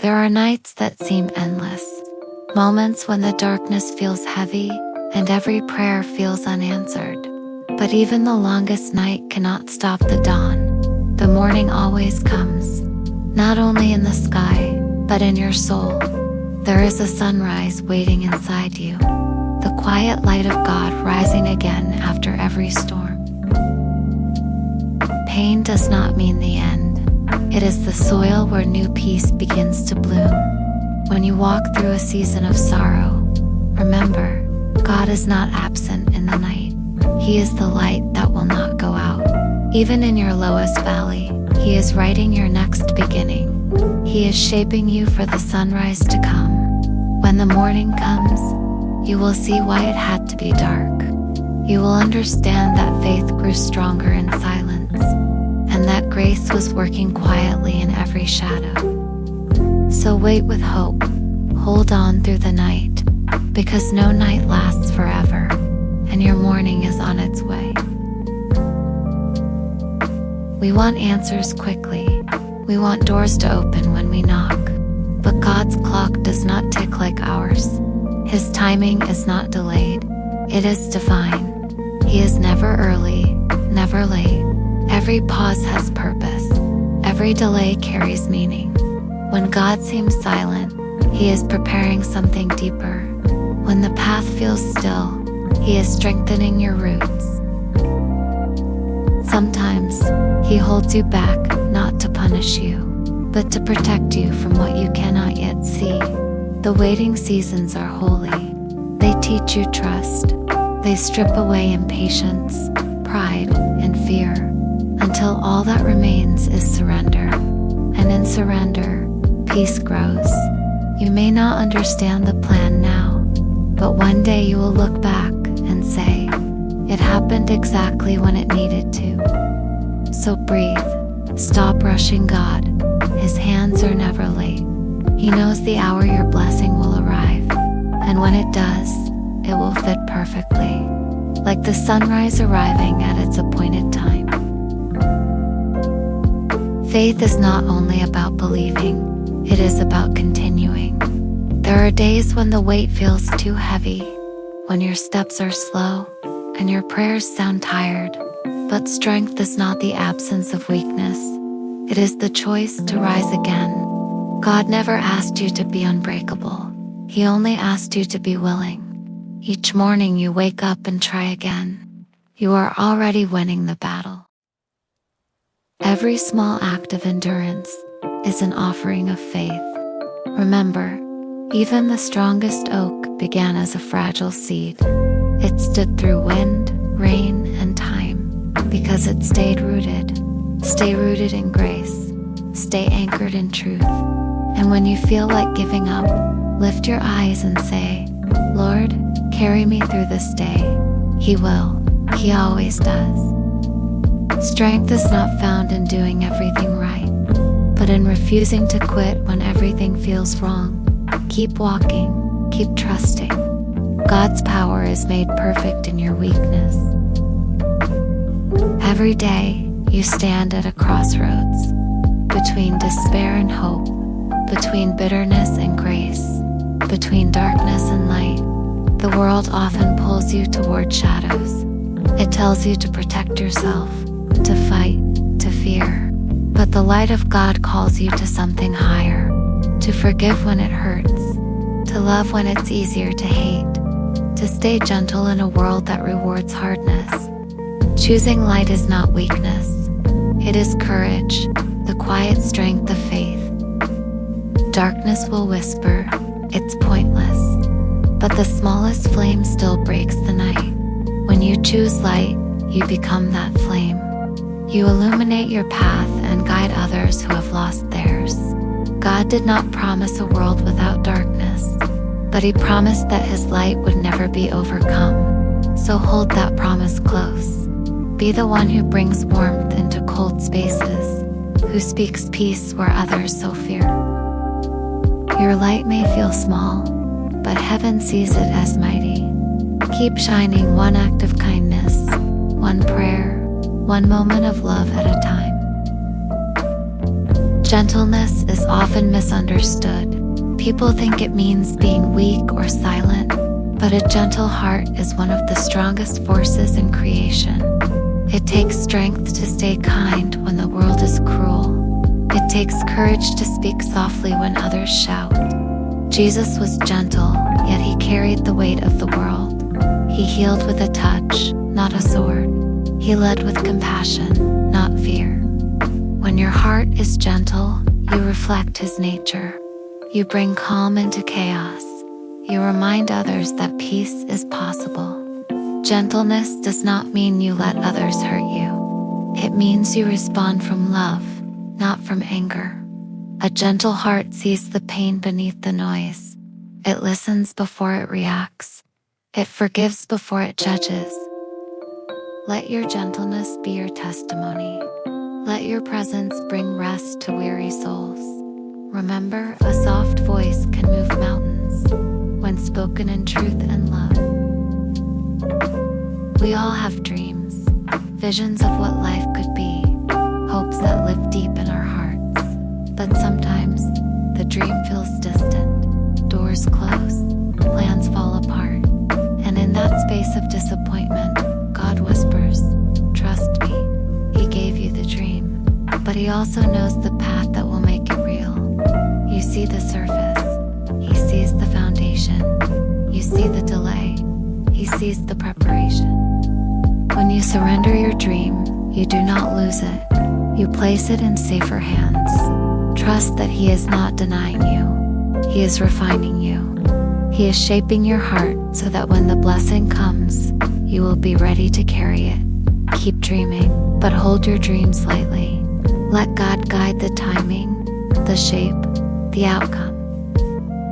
There are nights that seem endless, moments when the darkness feels heavy and every prayer feels unanswered. But even the longest night cannot stop the dawn. The morning always comes, not only in the sky, but in your soul. There is a sunrise waiting inside you, the quiet light of God rising again after every storm. Pain does not mean the end. It is the soil where new peace begins to bloom. When you walk through a season of sorrow, remember, God is not absent in the night. He is the light that will not go out. Even in your lowest valley, He is writing your next beginning. He is shaping you for the sunrise to come. When the morning comes, you will see why it had to be dark. You will understand that faith grew stronger in silence, and that grace was working quietly in every shadow. So wait with hope, hold on through the night, because no night lasts forever, and your morning is on its way. We want answers quickly. We want doors to open when we knock. But God's clock does not tick like ours. His timing is not delayed. It is divine. He is never early, never late. Every pause has purpose. Every delay carries meaning. When God seems silent, He is preparing something deeper. When the path feels still, He is strengthening your roots. Sometimes, He holds you back, not to punish you, but to protect you from what you cannot yet see. The waiting seasons are holy. They teach you trust. They strip away impatience, pride, and fear, until all that remains is surrender. And in surrender, peace grows. You may not understand the plan now, but one day you will look back and say, it happened exactly when it needed to. So breathe. Stop rushing God. His hands are never late. He knows the hour your blessing will arrive, and when it does, it will fit perfectly, like the sunrise arriving at its appointed time. Faith is not only about believing, it is about continuing. There are days when the weight feels too heavy, when your steps are slow, and your prayers sound tired. But strength is not the absence of weakness. It is the choice to rise again. God never asked you to be unbreakable. He only asked you to be willing. Each morning you wake up and try again. You are already winning the battle. Every small act of endurance is an offering of faith. Remember, even the strongest oak began as a fragile seed. It stood through wind, rain, and time because it stayed rooted. Stay rooted in grace. Stay anchored in truth. And when you feel like giving up, lift your eyes and say, Lord, carry me through this day. He will. He always does. Strength is not found in doing everything right, but in refusing to quit when everything feels wrong. Keep walking. Keep trusting. God's power is made perfect in your weakness. Every day, you stand at a crossroads, between despair and hope, between bitterness and grace, between darkness and light. The world often pulls you toward shadows. It tells you to protect yourself, to fight, to fear. But the light of God calls you to something higher, to forgive when it hurts, to love when it's easier to hate, to stay gentle in a world that rewards hardness. Choosing light is not weakness. It is courage, the quiet strength of faith. Darkness will whisper, it's pointless. But the smallest flame still breaks the night. When you choose light, you become that flame. You illuminate your path and guide others who have lost theirs. God did not promise a world without darkness, but He promised that His light would never be overcome. So hold that promise close. Be the one who brings warmth into cold spaces, who speaks peace where others sow fear. Your light may feel small, but heaven sees it as mighty. Keep shining one act of kindness, one prayer, one moment of love at a time. Gentleness is often misunderstood. People think it means being weak or silent, but a gentle heart is one of the strongest forces in creation. It takes strength to stay kind when the world is cruel. It takes courage to speak softly when others shout. Jesus was gentle, yet he carried the weight of the world. He healed with a touch, not a sword. He led with compassion, not fear. When your heart is gentle, you reflect his nature. You bring calm into chaos. You remind others that peace is possible. Gentleness does not mean you let others hurt you. It means you respond from love, not from anger. A gentle heart sees the pain beneath the noise. It listens before it reacts. It forgives before it judges. Let your gentleness be your testimony. Let your presence bring rest to weary souls. Remember, a soft voice can move mountains when spoken in truth and love. We all have dreams, visions of what life could be, hopes that live deep in our hearts. But sometimes, the dream feels distant, doors close, plans fall apart, and in that space of disappointment, God whispers, "Trust me, he gave you the dream, but he also knows the path that will make it real." You see the surface, he sees the foundation. You see the delay, he sees the preparation. When you surrender your dream, you do not lose it. You place it in safer hands. Trust that he is not denying you. He is refining you. He is shaping your heart so that when the blessing comes, you will be ready to carry it. Keep dreaming, but hold your dreams lightly. Let God guide the timing, the shape, the outcome.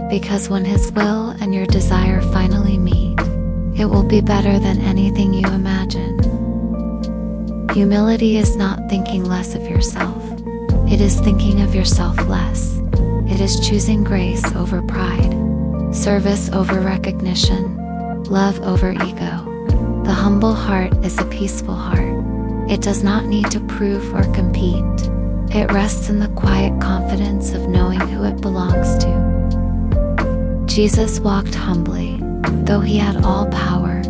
Because when his will and your desire finally meet, it will be better than anything you imagine. Humility is not thinking less of yourself. It is thinking of yourself less. It is choosing grace over pride, service over recognition, love over ego. The humble heart is a peaceful heart. It does not need to prove or compete. It rests in the quiet confidence of knowing who it belongs to. Jesus walked humbly. Though he had all power,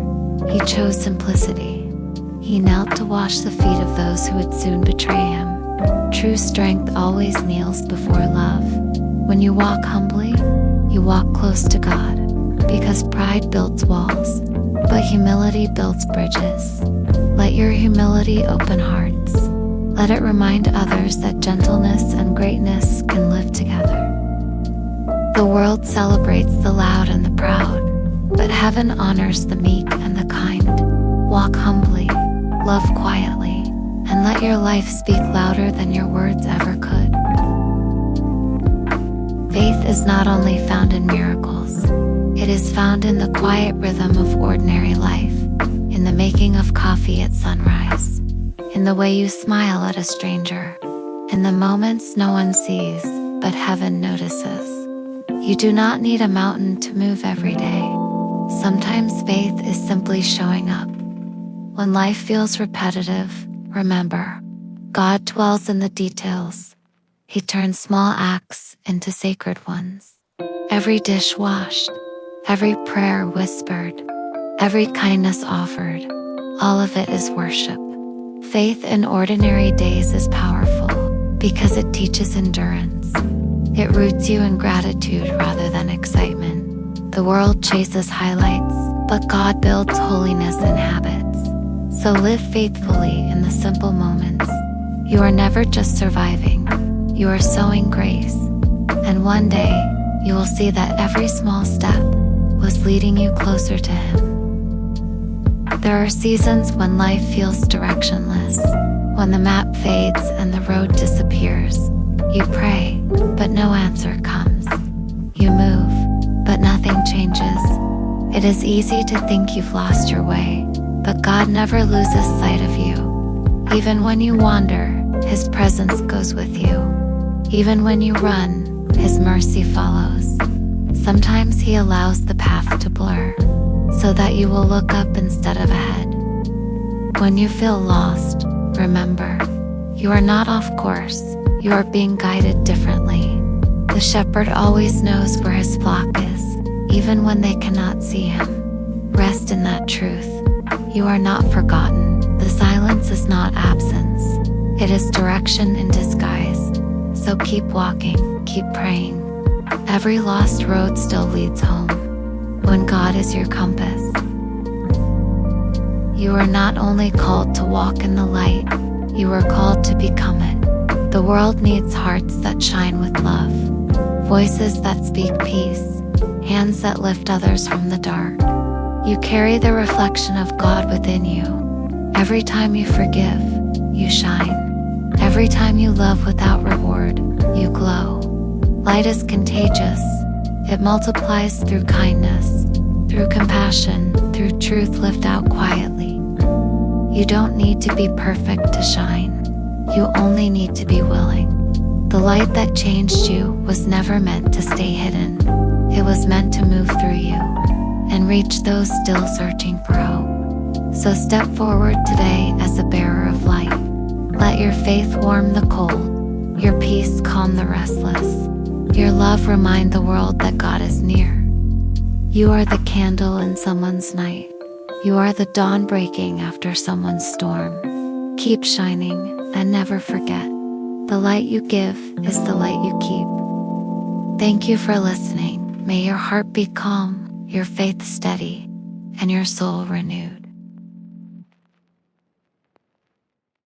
he chose simplicity. He knelt to wash the feet of those who would soon betray him. True strength always kneels before love. When you walk humbly, you walk close to God, because pride builds walls, but humility builds bridges. Let your humility open hearts. Let it remind others that gentleness and greatness can live together. The world celebrates the loud and the proud, but heaven honors the meek and the kind. Walk humbly, love quietly, and let your life speak louder than your words ever could. Faith is not only found in miracles, it is found in the quiet rhythm of ordinary life, in the making of coffee at sunrise, in the way you smile at a stranger, in the moments no one sees, but heaven notices. You do not need a mountain to move every day. Sometimes faith is simply showing up. When life feels repetitive, remember, God dwells in the details. He turns small acts into sacred ones. Every dish washed, every prayer whispered, every kindness offered, all of it is worship. Faith in ordinary days is powerful because it teaches endurance. It roots you in gratitude rather than excitement. The world chases highlights, but God builds holiness in habits. So live faithfully in the simple moments. You are never just surviving, you are sowing grace. And one day, you will see that every small step was leading you closer to him. There are seasons when life feels directionless, when the map fades and the road disappears. You pray, but no answer comes. You move, but nothing changes. It is easy to think you've lost your way, but God never loses sight of you. Even when you wander, his presence goes with you. Even when you run, his mercy follows. Sometimes he allows the path to blur, so that you will look up instead of ahead. When you feel lost, remember, you are not off course, You are being guided differently. The shepherd always knows where his flock is, even when they cannot see him. Rest in that truth. You are not forgotten. The silence is not absence. It is direction in disguise. So keep walking, keep praying. Every lost road still leads home, when God is your compass. You are not only called to walk in the light, you are called to become it. The world needs hearts that shine with love, voices that speak peace, hands that lift others from the dark. You carry the reflection of God within you. Every time you forgive, you shine. Every time you love without reward, you glow. Light is contagious. It multiplies through kindness, through compassion, through truth lived out quietly. You don't need to be perfect to shine. You only need to be willing. The light that changed you was never meant to stay hidden. It was meant to move through you and reach those still searching for hope. So step forward today as a bearer of light. Let your faith warm the cold, your peace calm the restless, your love remind the world that God is near. You are the candle in someone's night. You are the dawn breaking after someone's storm. Keep shining and never forget. The light you give is the light you keep. Thank you for listening. May your heart be calm, your faith steady, and your soul renewed.